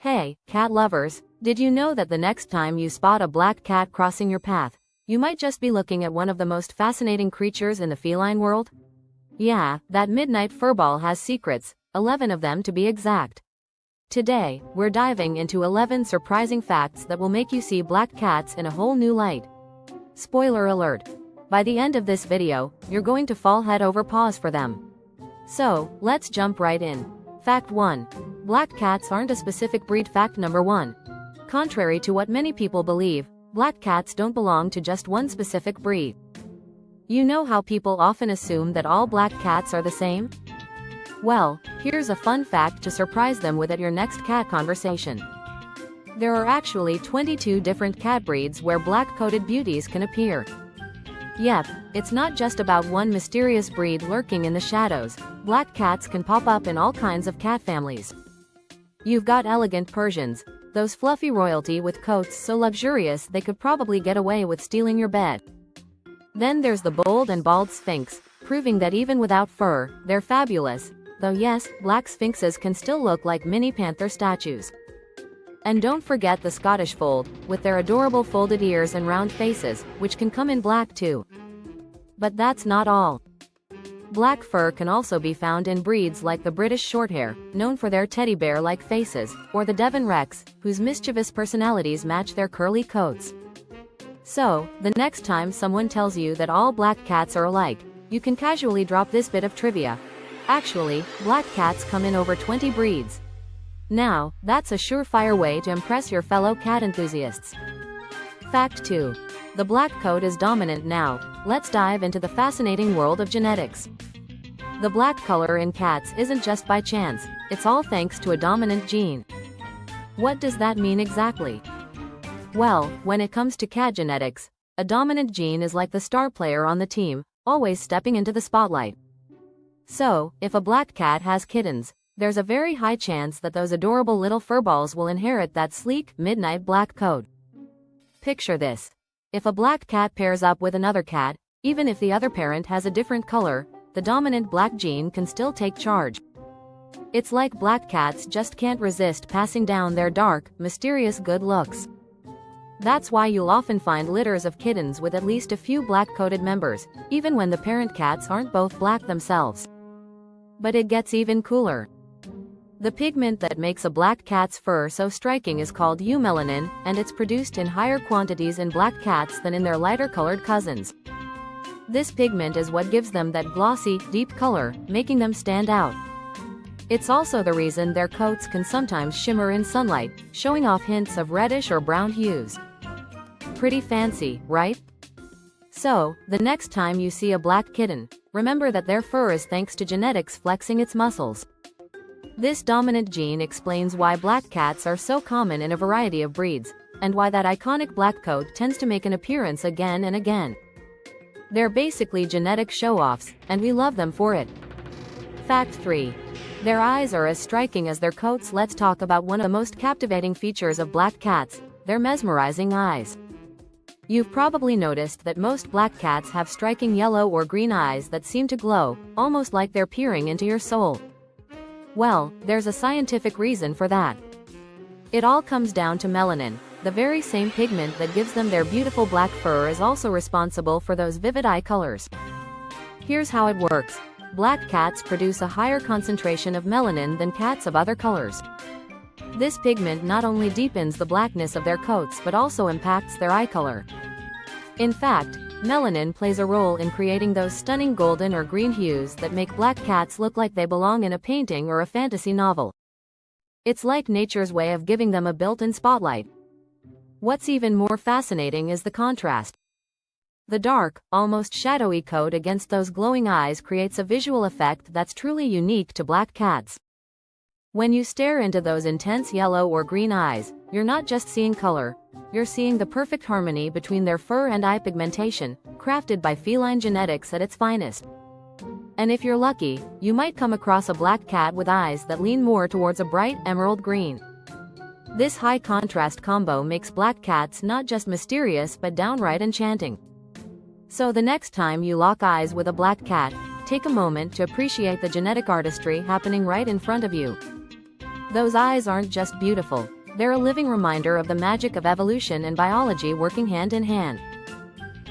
Hey, cat lovers, did you know that the next time you spot a black cat crossing your path, you might just be looking at one of the most fascinating creatures in the feline world? Yeah, that midnight furball has secrets, 11 of them to be exact. Today, we're diving into 11 surprising facts that will make you see black cats in a whole new light. Spoiler alert. By the end of this video, you're going to fall head over paws for them. So, let's jump right in. Fact 1. Black cats aren't a specific breed. Fact number 1. Contrary to what many people believe, black cats don't belong to just one specific breed. You know how people often assume that all black cats are the same? Well, here's a fun fact to surprise them with at your next cat conversation. There are actually 22 different cat breeds where black-coated beauties can appear. Yep, it's not just about one mysterious breed lurking in the shadows. Black cats can pop up in all kinds of cat families. You've got elegant Persians, those fluffy royalty with coats so luxurious they could probably get away with stealing your bed. Then there's the bold and bald Sphinx, proving that even without fur, they're fabulous, though yes, black Sphinxes can still look like mini panther statues. And don't forget the Scottish Fold, with their adorable folded ears and round faces, which can come in black too. But that's not all. Black fur can also be found in breeds like the British Shorthair, known for their teddy bear-like faces, or the Devon Rex, whose mischievous personalities match their curly coats. So, the next time someone tells you that all black cats are alike, you can casually drop this bit of trivia. Actually, black cats come in over 20 breeds. Now, that's a surefire way to impress your fellow cat enthusiasts. Fact 2. The black coat is dominant. Now, let's dive into the fascinating world of genetics. The black color in cats isn't just by chance, it's all thanks to a dominant gene. What does that mean exactly? Well, when it comes to cat genetics, a dominant gene is like the star player on the team, always stepping into the spotlight. So, if a black cat has kittens, there's a very high chance that those adorable little furballs will inherit that sleek, midnight black coat. Picture this. If a black cat pairs up with another cat, even if the other parent has a different color, the dominant black gene can still take charge. It's like black cats just can't resist passing down their dark, mysterious good looks. That's why you'll often find litters of kittens with at least a few black-coated members, even when the parent cats aren't both black themselves. But it gets even cooler. The pigment that makes a black cat's fur so striking is called eumelanin, and it's produced in higher quantities in black cats than in their lighter-colored cousins. This pigment is what gives them that glossy, deep color, making them stand out. It's also the reason their coats can sometimes shimmer in sunlight, showing off hints of reddish or brown hues. Pretty fancy, right? So, the next time you see a black kitten, remember that their fur is thanks to genetics flexing its muscles. This dominant gene explains why black cats are so common in a variety of breeds, and why that iconic black coat tends to make an appearance again and again. They're basically genetic show-offs, and we love them for it. Fact 3. Their eyes are as striking as their coats. Let's talk about one of the most captivating features of black cats, their mesmerizing eyes. You've probably noticed that most black cats have striking yellow or green eyes that seem to glow, almost like they're peering into your soul. Well, there's a scientific reason for that. It all comes down to melanin. The very same pigment that gives them their beautiful black fur is also responsible for those vivid eye colors. Here's how it works. Black cats produce a higher concentration of melanin than cats of other colors. This pigment not only deepens the blackness of their coats but also impacts their eye color. In fact, melanin plays a role in creating those stunning golden or green hues that make black cats look like they belong in a painting or a fantasy novel. It's like nature's way of giving them a built-in spotlight. What's even more fascinating is the contrast. The dark, almost shadowy coat against those glowing eyes creates a visual effect that's truly unique to black cats. When you stare into those intense yellow or green eyes, you're not just seeing color, you're seeing the perfect harmony between their fur and eye pigmentation, crafted by feline genetics at its finest. And if you're lucky, you might come across a black cat with eyes that lean more towards a bright emerald green. This high contrast combo makes black cats not just mysterious but downright enchanting. So the next time you lock eyes with a black cat, take a moment to appreciate the genetic artistry happening right in front of you. Those eyes aren't just beautiful, they're a living reminder of the magic of evolution and biology working hand in hand.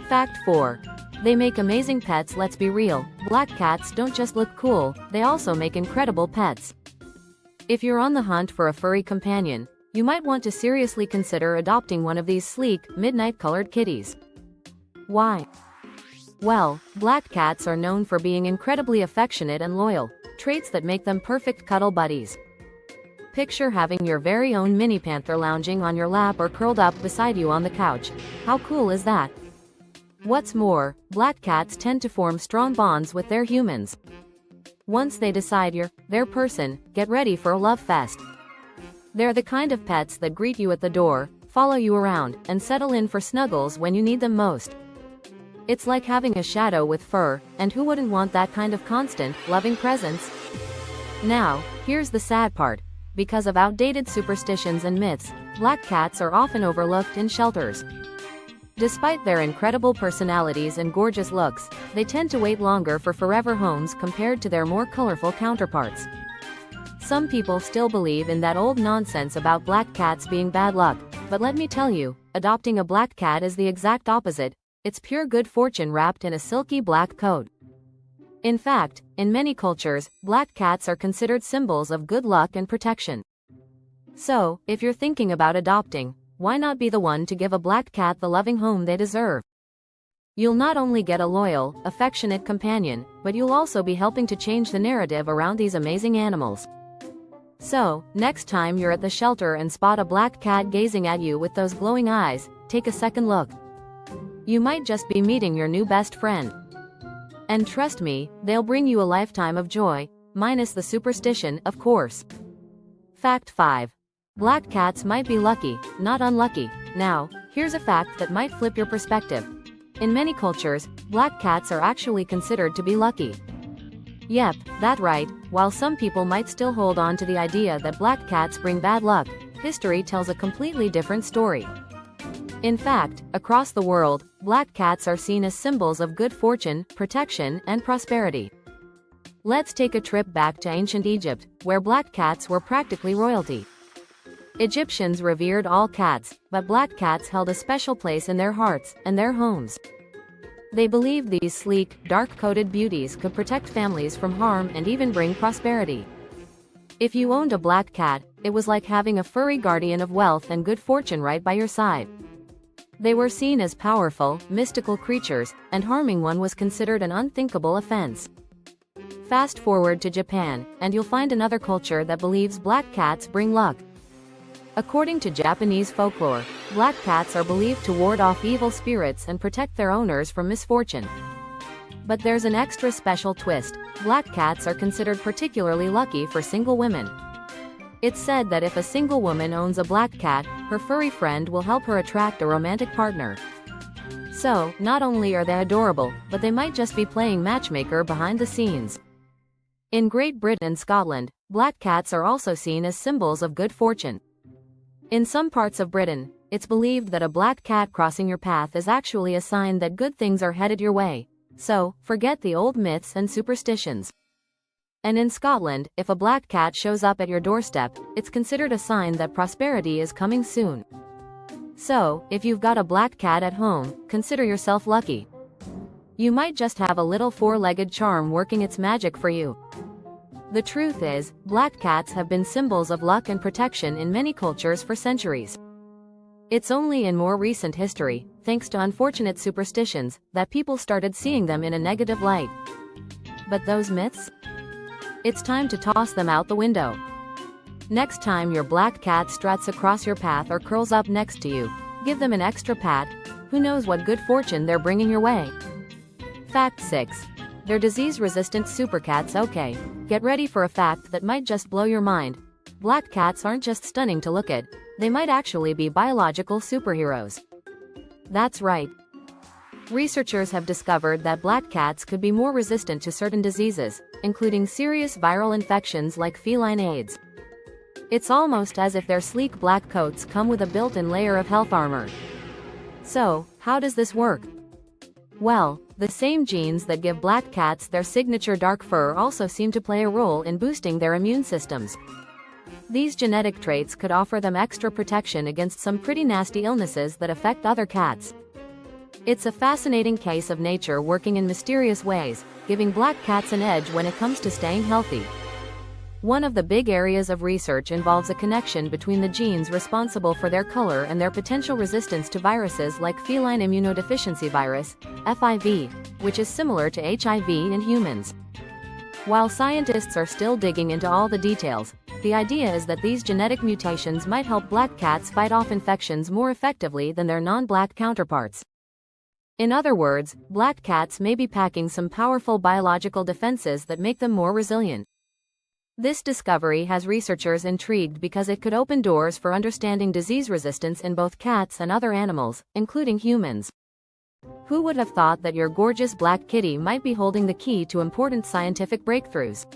Fact 4. They make amazing pets. Let's be real, black cats don't just look cool, they also make incredible pets. If you're on the hunt for a furry companion, you might want to seriously consider adopting one of these sleek, midnight-colored kitties. Why? Well, black cats are known for being incredibly affectionate and loyal, traits that make them perfect cuddle buddies. Picture having your very own mini panther lounging on your lap or curled up beside you on the couch. How cool is that? What's more, black cats tend to form strong bonds with their humans. Once they decide you're their person, get ready for a love fest. They're the kind of pets that greet you at the door, follow you around, and settle in for snuggles when you need them most. It's like having a shadow with fur, and who wouldn't want that kind of constant, loving presence? Now, here's the sad part. Because of outdated superstitions and myths, black cats are often overlooked in shelters. Despite their incredible personalities and gorgeous looks, they tend to wait longer for forever homes compared to their more colorful counterparts. Some people still believe in that old nonsense about black cats being bad luck, but let me tell you, adopting a black cat is the exact opposite. It's pure good fortune wrapped in a silky black coat. In fact, in many cultures, black cats are considered symbols of good luck and protection. So, if you're thinking about adopting, why not be the one to give a black cat the loving home they deserve? You'll not only get a loyal, affectionate companion, but you'll also be helping to change the narrative around these amazing animals. So, next time you're at the shelter and spot a black cat gazing at you with those glowing eyes, take a second look. You might just be meeting your new best friend. And trust me, they'll bring you a lifetime of joy, minus the superstition, of course. Fact 5. Black cats might be lucky, not unlucky. Now, here's a fact that might flip your perspective. In many cultures, black cats are actually considered to be lucky. Yep, that's right, while some people might still hold on to the idea that black cats bring bad luck, history tells a completely different story. In fact, across the world, black cats are seen as symbols of good fortune, protection, and prosperity. Let's take a trip back to ancient Egypt, where black cats were practically royalty. Egyptians revered all cats, but black cats held a special place in their hearts and their homes. They believed these sleek, dark-coated beauties could protect families from harm and even bring prosperity. If you owned a black cat, it was like having a furry guardian of wealth and good fortune right by your side. They were seen as powerful, mystical creatures, and harming one was considered an unthinkable offense. Fast forward to Japan, and you'll find another culture that believes black cats bring luck. According to Japanese folklore, black cats are believed to ward off evil spirits and protect their owners from misfortune. But there's an extra special twist. Black cats are considered particularly lucky for single women. It's said that if a single woman owns a black cat, her furry friend will help her attract a romantic partner. So, not only are they adorable, but they might just be playing matchmaker behind the scenes. In Great Britain and Scotland, black cats are also seen as symbols of good fortune. In some parts of Britain, it's believed that a black cat crossing your path is actually a sign that good things are headed your way. So, forget the old myths and superstitions. And in Scotland, if a black cat shows up at your doorstep, it's considered a sign that prosperity is coming soon. So, if you've got a black cat at home, consider yourself lucky. You might just have a little four-legged charm working its magic for you. The truth is, black cats have been symbols of luck and protection in many cultures for centuries. It's only in more recent history, thanks to unfortunate superstitions, that people started seeing them in a negative light. But those myths? It's time to toss them out the window. Next time your black cat struts across your path or curls up next to you, give them an extra pat. Who knows what good fortune they're bringing your way? Fact 6. They're disease-resistant supercats. Okay, get ready for a fact that might just blow your mind. Black cats aren't just stunning to look at, they might actually be biological superheroes. That's right. Researchers have discovered that black cats could be more resistant to certain diseases, including serious viral infections like feline AIDS. It's almost as if their sleek black coats come with a built-in layer of health armor. So, how does this work? Well, the same genes that give black cats their signature dark fur also seem to play a role in boosting their immune systems. These genetic traits could offer them extra protection against some pretty nasty illnesses that affect other cats. It's a fascinating case of nature working in mysterious ways, giving black cats an edge when it comes to staying healthy. One of the big areas of research involves a connection between the genes responsible for their color and their potential resistance to viruses like feline immunodeficiency virus, FIV, which is similar to HIV in humans. While scientists are still digging into all the details, the idea is that these genetic mutations might help black cats fight off infections more effectively than their non-black counterparts. In other words, black cats may be packing some powerful biological defenses that make them more resilient. This discovery has researchers intrigued because it could open doors for understanding disease resistance in both cats and other animals, including humans. Who would have thought that your gorgeous black kitty might be holding the key to important scientific breakthroughs?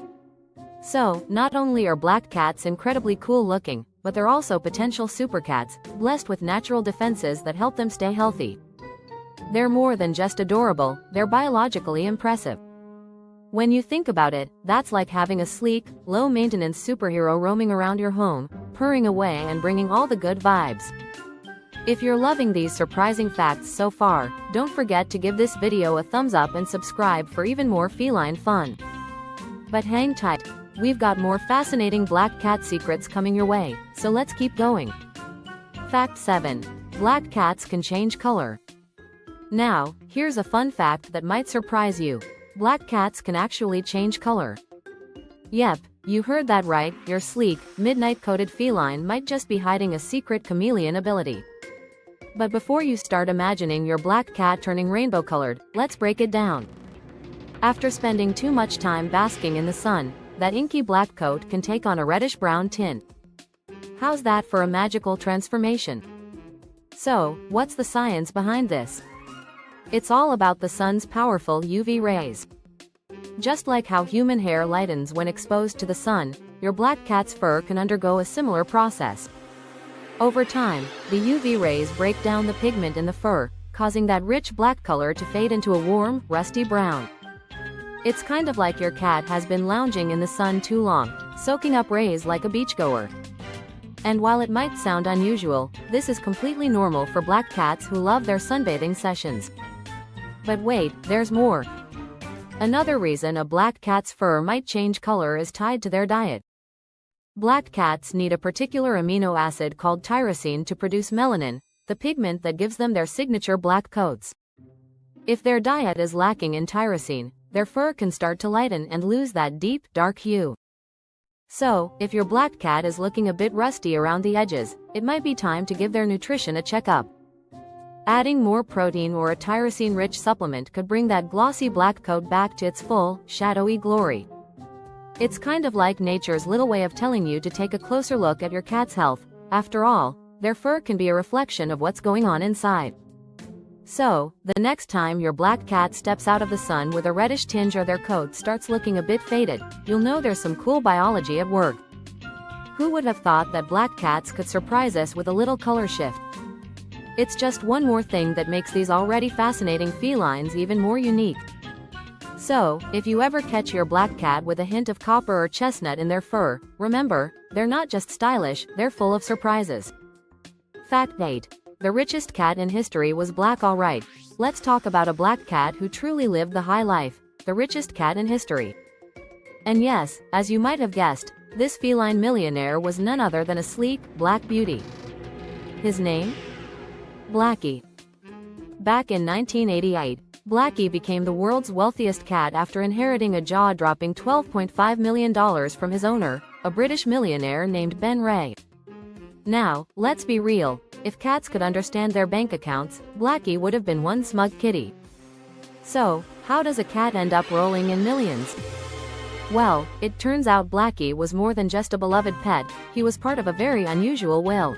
So, not only are black cats incredibly cool looking, but they're also potential supercats, blessed with natural defenses that help them stay healthy. They're more than just adorable, they're biologically impressive. When you think about it, that's like having a sleek, low-maintenance superhero roaming around your home, purring away and bringing all the good vibes. If you're loving these surprising facts so far, don't forget to give this video a thumbs up and subscribe for even more feline fun. But hang tight, we've got more fascinating black cat secrets coming your way, so let's keep going. Fact 7. Black cats can change color. Now, here's a fun fact that might surprise you. Black cats can actually change color. Yep, you heard that right, your sleek, midnight-coated feline might just be hiding a secret chameleon ability. But before you start imagining your black cat turning rainbow-colored, let's break it down. After spending too much time basking in the sun, that inky black coat can take on a reddish-brown tint. How's that for a magical transformation? So, what's the science behind this? It's all about the sun's powerful UV rays. Just like how human hair lightens when exposed to the sun, your black cat's fur can undergo a similar process. Over time, the UV rays break down the pigment in the fur, causing that rich black color to fade into a warm, rusty brown. It's kind of like your cat has been lounging in the sun too long, soaking up rays like a beachgoer. And while it might sound unusual, this is completely normal for black cats who love their sunbathing sessions. But wait, there's more. Another reason a black cat's fur might change color is tied to their diet. Black cats need a particular amino acid called tyrosine to produce melanin, the pigment that gives them their signature black coats. If their diet is lacking in tyrosine, their fur can start to lighten and lose that deep, dark hue. So, if your black cat is looking a bit rusty around the edges, it might be time to give their nutrition a checkup. Adding more protein or a tyrosine-rich supplement could bring that glossy black coat back to its full, shadowy glory. It's kind of like nature's little way of telling you to take a closer look at your cat's health. After all, their fur can be a reflection of what's going on inside. So, the next time your black cat steps out of the sun with a reddish tinge or their coat starts looking a bit faded, you'll know there's some cool biology at work. Who would have thought that black cats could surprise us with a little color shift? It's just one more thing that makes these already fascinating felines even more unique. So, if you ever catch your black cat with a hint of copper or chestnut in their fur, remember, they're not just stylish, they're full of surprises. Fact 8. The richest cat in history was black. Alright, let's talk about a black cat who truly lived the high life, the richest cat in history. And yes, as you might have guessed, this feline millionaire was none other than a sleek, black beauty. His name? Blackie. Back in 1988, Blackie became the world's wealthiest cat after inheriting a jaw-dropping $12.5 million from his owner, a British millionaire named Ben Ray. Now, let's be real, if cats could understand their bank accounts, Blackie would have been one smug kitty. So, how does a cat end up rolling in millions? Well, it turns out Blackie was more than just a beloved pet, he was part of a very unusual will.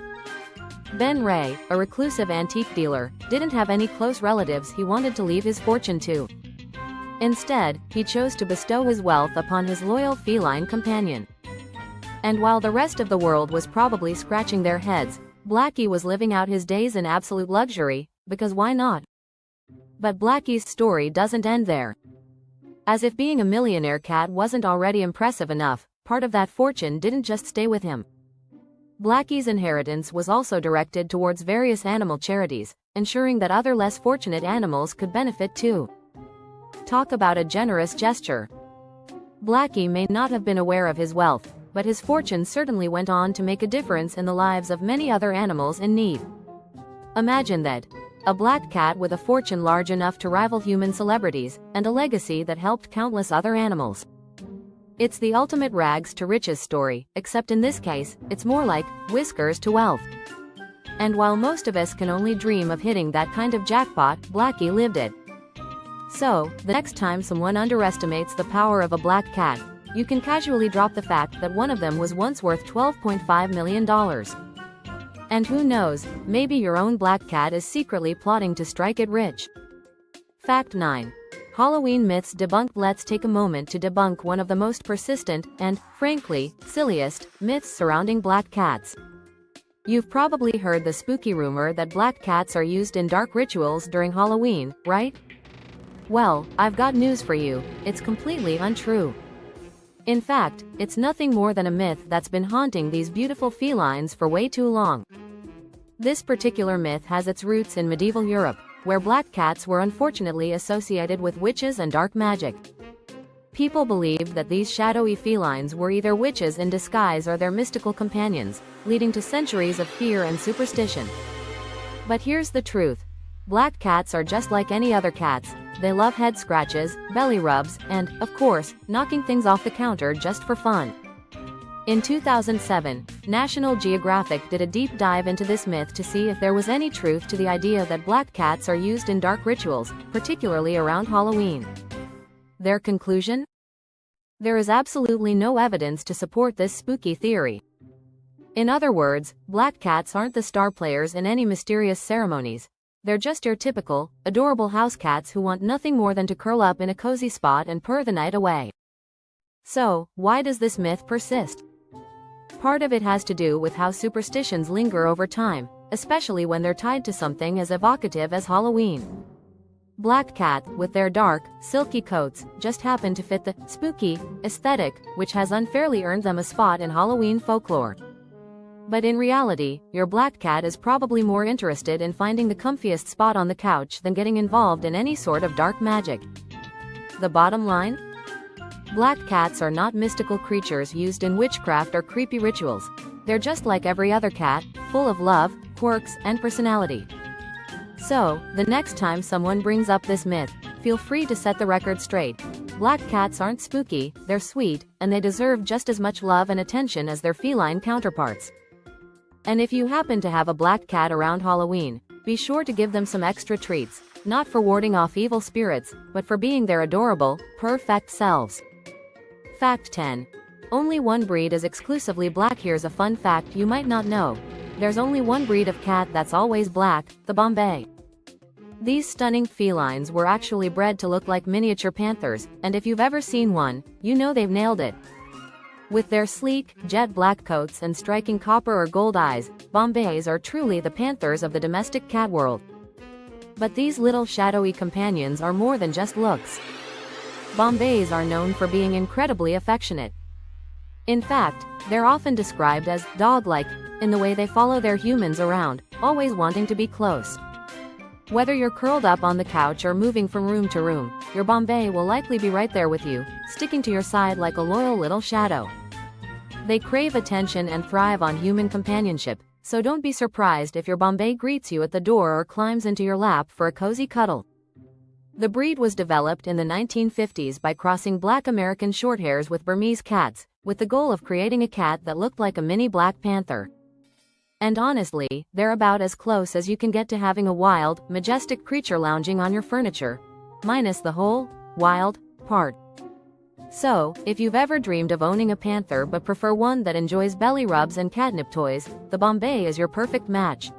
Ben Ray, a reclusive antique dealer, didn't have any close relatives he wanted to leave his fortune to. Instead, he chose to bestow his wealth upon his loyal feline companion. And while the rest of the world was probably scratching their heads, Blackie was living out his days in absolute luxury, because why not? But Blackie's story doesn't end there. As if being a millionaire cat wasn't already impressive enough, part of that fortune didn't just stay with him. Blackie's inheritance was also directed towards various animal charities, ensuring that other less fortunate animals could benefit too. Talk about a generous gesture. Blackie may not have been aware of his wealth, but his fortune certainly went on to make a difference in the lives of many other animals in need. Imagine that. A black cat with a fortune large enough to rival human celebrities, and a legacy that helped countless other animals. It's the ultimate rags to riches story, except in this case, it's more like whiskers to wealth. And while most of us can only dream of hitting that kind of jackpot, Blackie lived it. So, the next time someone underestimates the power of a black cat, you can casually drop the fact that one of them was once worth $12.5 million. And who knows, maybe your own black cat is secretly plotting to strike it rich. Fact 9. Halloween myths debunked. Let's take a moment to debunk one of the most persistent, and, frankly, silliest, myths surrounding black cats. You've probably heard the spooky rumor that black cats are used in dark rituals during Halloween, right? Well, I've got news for you, it's completely untrue. In fact, it's nothing more than a myth that's been haunting these beautiful felines for way too long. This particular myth has its roots in medieval Europe, where black cats were unfortunately associated with witches and dark magic. People believed that these shadowy felines were either witches in disguise or their mystical companions, leading to centuries of fear and superstition. But here's the truth. Black cats are just like any other cats. They love head scratches, belly rubs, and, of course, knocking things off the counter just for fun. In 2007, National Geographic did a deep dive into this myth to see if there was any truth to the idea that black cats are used in dark rituals, particularly around Halloween. Their conclusion? There is absolutely no evidence to support this spooky theory. In other words, black cats aren't the star players in any mysterious ceremonies. They're just your typical, adorable house cats who want nothing more than to curl up in a cozy spot and purr the night away. So, why does this myth persist? Part of it has to do with how superstitions linger over time, especially when they're tied to something as evocative as Halloween. Black cat, with their dark, silky coats, just happen to fit the spooky aesthetic, which has unfairly earned them a spot in Halloween folklore. But in reality, your black cat is probably more interested in finding the comfiest spot on the couch than getting involved in any sort of dark magic. The bottom line? Black cats are not mystical creatures used in witchcraft or creepy rituals. They're just like every other cat, full of love, quirks, and personality. So, the next time someone brings up this myth, feel free to set the record straight. Black cats aren't spooky, they're sweet, and they deserve just as much love and attention as their feline counterparts. And if you happen to have a black cat around Halloween, be sure to give them some extra treats, not for warding off evil spirits, but for being their adorable, perfect selves. Fact 10. Only one breed is exclusively black. Here's a fun fact you might not know. There's only one breed of cat that's always black, the Bombay. These stunning felines were actually bred to look like miniature panthers, and if you've ever seen one, you know they've nailed it. With their sleek, jet black coats and striking copper or gold eyes, Bombays are truly the panthers of the domestic cat world. But these little shadowy companions are more than just looks. Bombays are known for being incredibly affectionate. In fact, they're often described as dog-like, in the way they follow their humans around, always wanting to be close. Whether you're curled up on the couch or moving from room to room, your Bombay will likely be right there with you, sticking to your side like a loyal little shadow. They crave attention and thrive on human companionship, so don't be surprised if your Bombay greets you at the door or climbs into your lap for a cozy cuddle. The breed was developed in the 1950s by crossing black American Shorthairs with Burmese cats, with the goal of creating a cat that looked like a mini Black Panther. And honestly, they're about as close as you can get to having a wild, majestic creature lounging on your furniture. Minus the whole, wild, part. So, if you've ever dreamed of owning a panther but prefer one that enjoys belly rubs and catnip toys, the Bombay is your perfect match.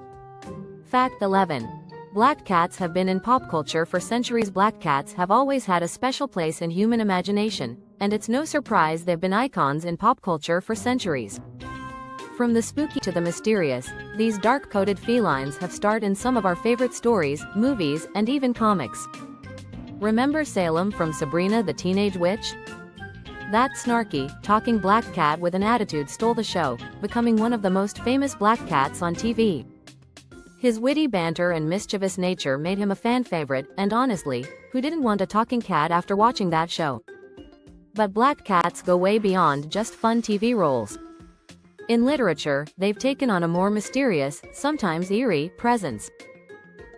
Fact 11. Black cats have been in pop culture for centuries. Black cats have always had a special place in human imagination, and it's no surprise they've been icons in pop culture for centuries. From the spooky to the mysterious, these dark-coated felines have starred in some of our favorite stories, movies, and even comics. Remember Salem from Sabrina the Teenage Witch? That snarky, talking black cat with an attitude stole the show, becoming one of the most famous black cats on TV. His witty banter and mischievous nature made him a fan favorite, and honestly, who didn't want a talking cat after watching that show? But black cats go way beyond just fun TV roles. In literature, they've taken on a more mysterious, sometimes eerie, presence.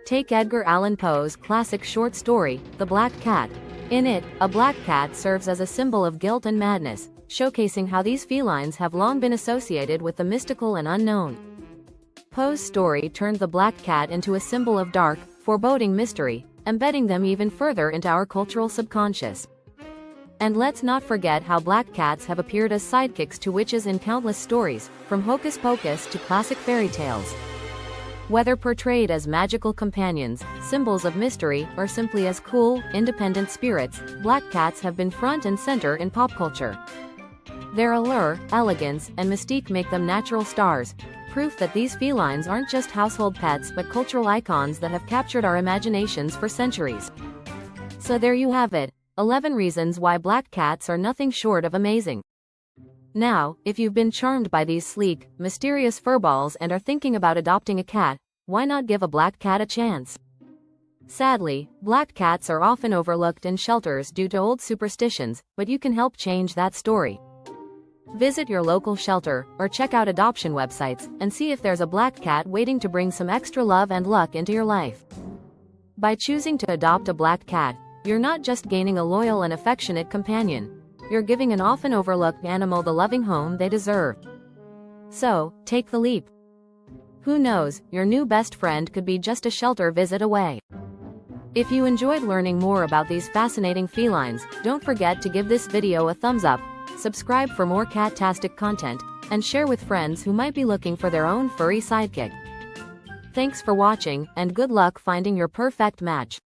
Take Edgar Allan Poe's classic short story, The Black Cat. In it, a black cat serves as a symbol of guilt and madness, showcasing how these felines have long been associated with the mystical and unknown. Poe's story turned the black cat into a symbol of dark, foreboding mystery, embedding them even further into our cultural subconscious. And let's not forget how black cats have appeared as sidekicks to witches in countless stories, from Hocus Pocus to classic fairy tales. Whether portrayed as magical companions, symbols of mystery, or simply as cool, independent spirits, black cats have been front and center in pop culture. Their allure, elegance, and mystique make them natural stars, proof that these felines aren't just household pets but cultural icons that have captured our imaginations for centuries. So there you have it, 11 reasons why black cats are nothing short of amazing. Now, if you've been charmed by these sleek, mysterious furballs and are thinking about adopting a cat, why not give a black cat a chance? Sadly, black cats are often overlooked in shelters due to old superstitions, but you can help change that story. Visit your local shelter, or check out adoption websites, and see if there's a black cat waiting to bring some extra love and luck into your life. By choosing to adopt a black cat, you're not just gaining a loyal and affectionate companion. You're giving an often overlooked animal the loving home they deserve. So, take the leap. Who knows, your new best friend could be just a shelter visit away. If you enjoyed learning more about these fascinating felines, don't forget to give this video a thumbs up, subscribe for more cat-tastic content, and share with friends who might be looking for their own furry sidekick. Thanks for watching, and good luck finding your perfect match.